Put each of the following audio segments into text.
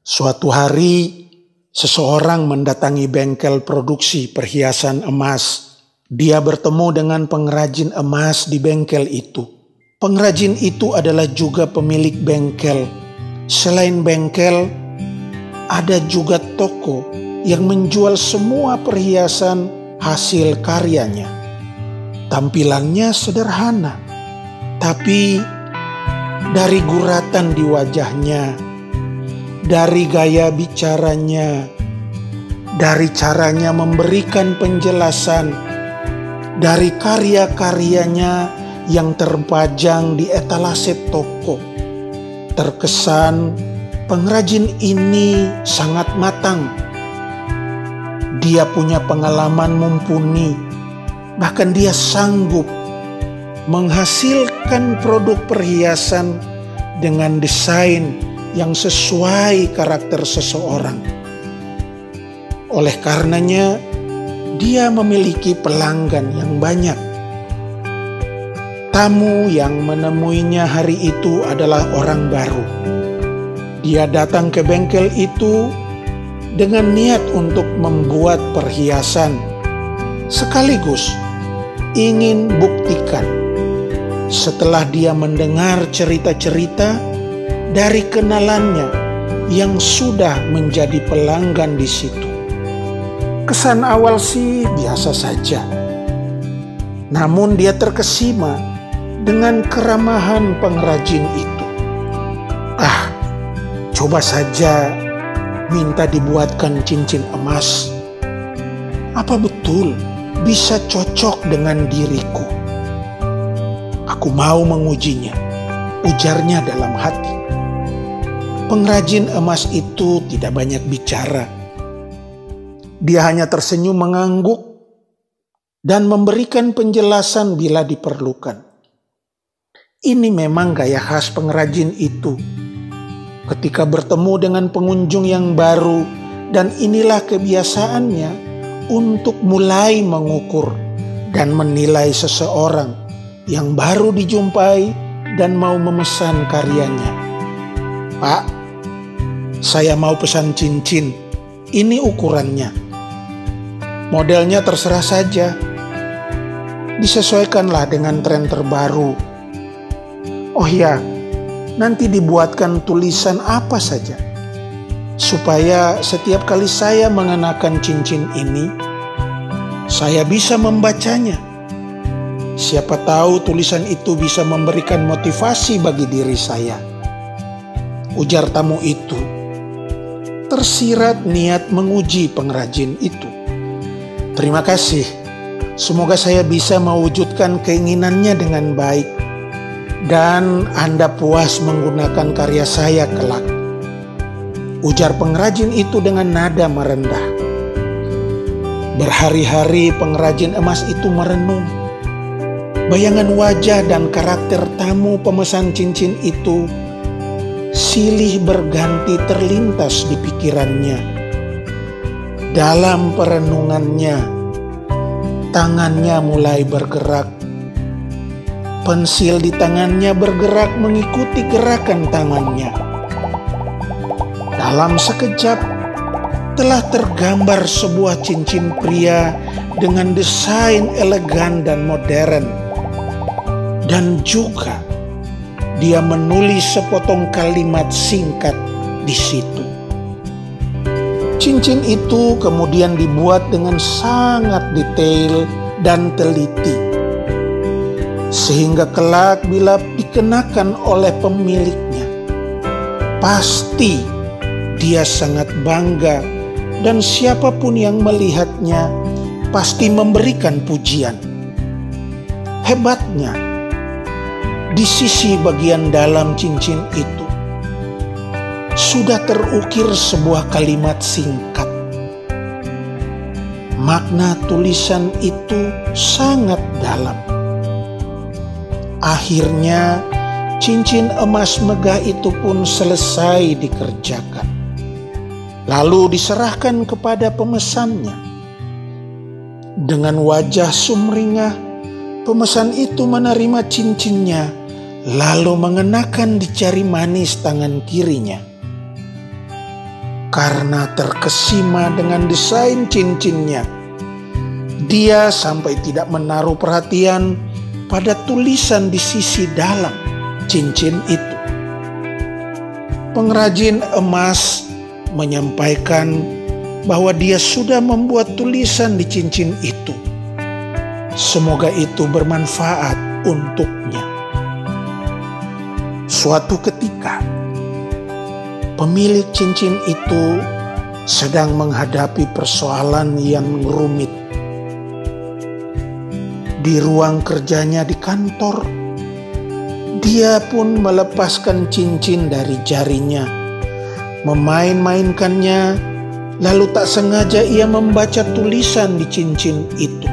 Suatu hari, seseorang mendatangi bengkel produksi perhiasan emas. Dia bertemu dengan pengrajin emas di bengkel itu. Pengrajin itu adalah juga pemilik bengkel. Selain bengkel, ada juga toko yang menjual semua perhiasan hasil karyanya. Tampilannya sederhana, tapi dari guratan di wajahnya, dari gaya bicaranya, dari caranya memberikan penjelasan, dari karya-karyanya yang terpajang di etalase toko, terkesan pengrajin ini sangat matang. Dia punya pengalaman mumpuni, bahkan dia sanggup menghasilkan produk perhiasan dengan desain yang sesuai karakter seseorang. Oleh karenanya, dia memiliki pelanggan yang banyak. Tamu yang menemuinya hari itu adalah orang baru. Dia datang ke bengkel itu dengan niat untuk membuat perhiasan, sekaligus ingin buktikan. Setelah dia mendengar cerita-cerita dari kenalannya yang sudah menjadi pelanggan di situ. Kesan awal sih biasa saja. Namun dia terkesima dengan keramahan pengrajin itu. Coba saja minta dibuatkan cincin emas. Apa betul bisa cocok dengan diriku? Aku mau mengujinya, ujarnya dalam hati. Pengrajin emas itu tidak banyak bicara. Dia hanya tersenyum mengangguk dan memberikan penjelasan bila diperlukan. Ini memang gaya khas pengrajin itu. Ketika bertemu dengan pengunjung yang baru, dan inilah kebiasaannya untuk mulai mengukur dan menilai seseorang yang baru dijumpai dan mau memesan karyanya. Pak, saya mau pesan cincin. Ini ukurannya. Modelnya terserah saja. Disesuaikanlah dengan tren terbaru. Oh ya, nanti dibuatkan tulisan apa saja, supaya setiap kali saya mengenakan cincin ini, saya bisa membacanya. Siapa tahu tulisan itu bisa memberikan motivasi bagi diri saya, ujar tamu itu. Tersirat niat menguji pengrajin itu. Terima kasih, semoga saya bisa mewujudkan keinginannya dengan baik, dan Anda puas menggunakan karya saya kelak, ujar pengrajin itu dengan nada merendah. Berhari-hari pengrajin emas itu merenung. Bayangan wajah dan karakter tamu pemesan cincin itu silih berganti terlintas di pikirannya. Dalam perenungannya, tangannya mulai bergerak. Pensil di tangannya bergerak mengikuti gerakan tangannya. Dalam sekejap, telah tergambar sebuah cincin pria dengan desain elegan dan modern. Dan juga dia menulis sepotong kalimat singkat di situ. Cincin itu kemudian dibuat dengan sangat detail dan teliti, sehingga kelak bila dikenakan oleh pemiliknya, pasti dia sangat bangga, dan siapapun yang melihatnya pasti memberikan pujian. Hebatnya, di sisi bagian dalam cincin itu sudah terukir sebuah kalimat singkat. Makna tulisan itu sangat dalam. Akhirnya cincin emas megah itu pun selesai dikerjakan, lalu diserahkan kepada pemesannya. Dengan wajah sumringah, pemesan itu menerima cincinnya, lalu mengenakan di jari manis tangan kirinya. Karena terkesima dengan desain cincinnya, dia sampai tidak menaruh perhatian pada tulisan di sisi dalam cincin itu. Pengrajin emas menyampaikan bahwa dia sudah membuat tulisan di cincin itu. Semoga itu bermanfaat untuknya. Suatu ketika, pemilik cincin itu sedang menghadapi persoalan yang rumit. Di ruang kerjanya di kantor, dia pun melepaskan cincin dari jarinya, memain-mainkannya, lalu tak sengaja ia membaca tulisan di cincin itu.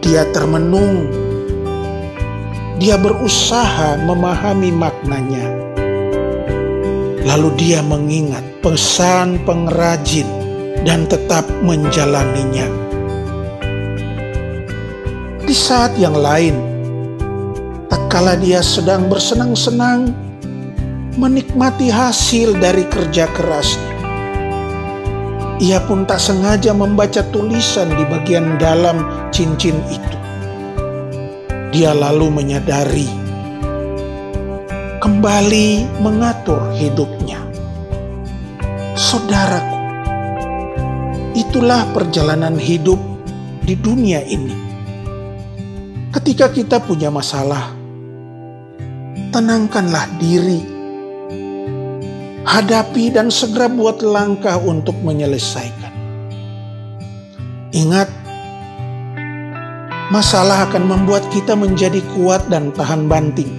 Dia termenung. Dia berusaha memahami maknanya. Lalu dia mengingat pesan pengrajin dan tetap menjalaninya. Di saat yang lain, tatkala dia sedang bersenang-senang menikmati hasil dari kerja kerasnya, ia pun tak sengaja membaca tulisan di bagian dalam cincin itu. Dia lalu menyadari, kembali mengatur hidupnya. Saudaraku, itulah perjalanan hidup di dunia ini. Ketika kita punya masalah, tenangkanlah diri, hadapi dan segera buat langkah untuk menyelesaikan. Ingat, masalah akan membuat kita menjadi kuat dan tahan banting.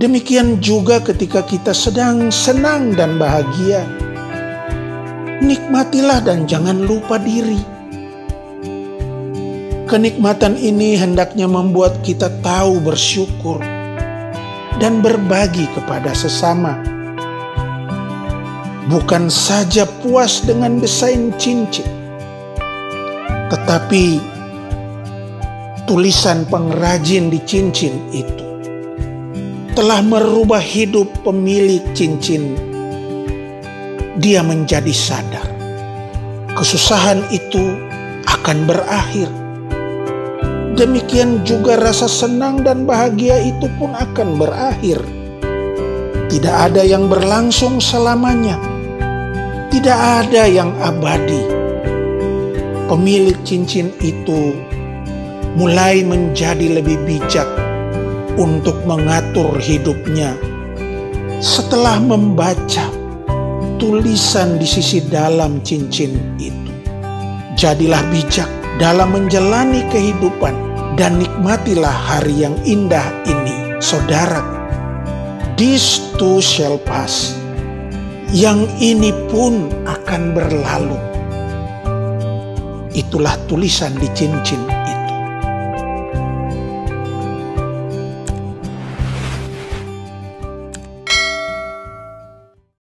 Demikian juga ketika kita sedang senang dan bahagia. Nikmatilah dan jangan lupa diri. Kenikmatan ini hendaknya membuat kita tahu bersyukur dan berbagi kepada sesama. Bukan saja puas dengan desain cincin, tetapi tulisan pengrajin di cincin itu telah merubah hidup pemilik cincin. Dia menjadi sadar kesusahan itu akan berakhir. Demikian juga rasa senang dan bahagia itu pun akan berakhir. Tidak ada yang berlangsung selamanya. Tidak ada yang abadi. Pemilik cincin itu mulai menjadi lebih bijak untuk mengatur hidupnya setelah membaca tulisan di sisi dalam cincin itu. Jadilah bijak dalam menjalani kehidupan dan nikmatilah hari yang indah ini, saudara. This too shall pass. Yang ini pun akan berlalu. Itulah tulisan di cincin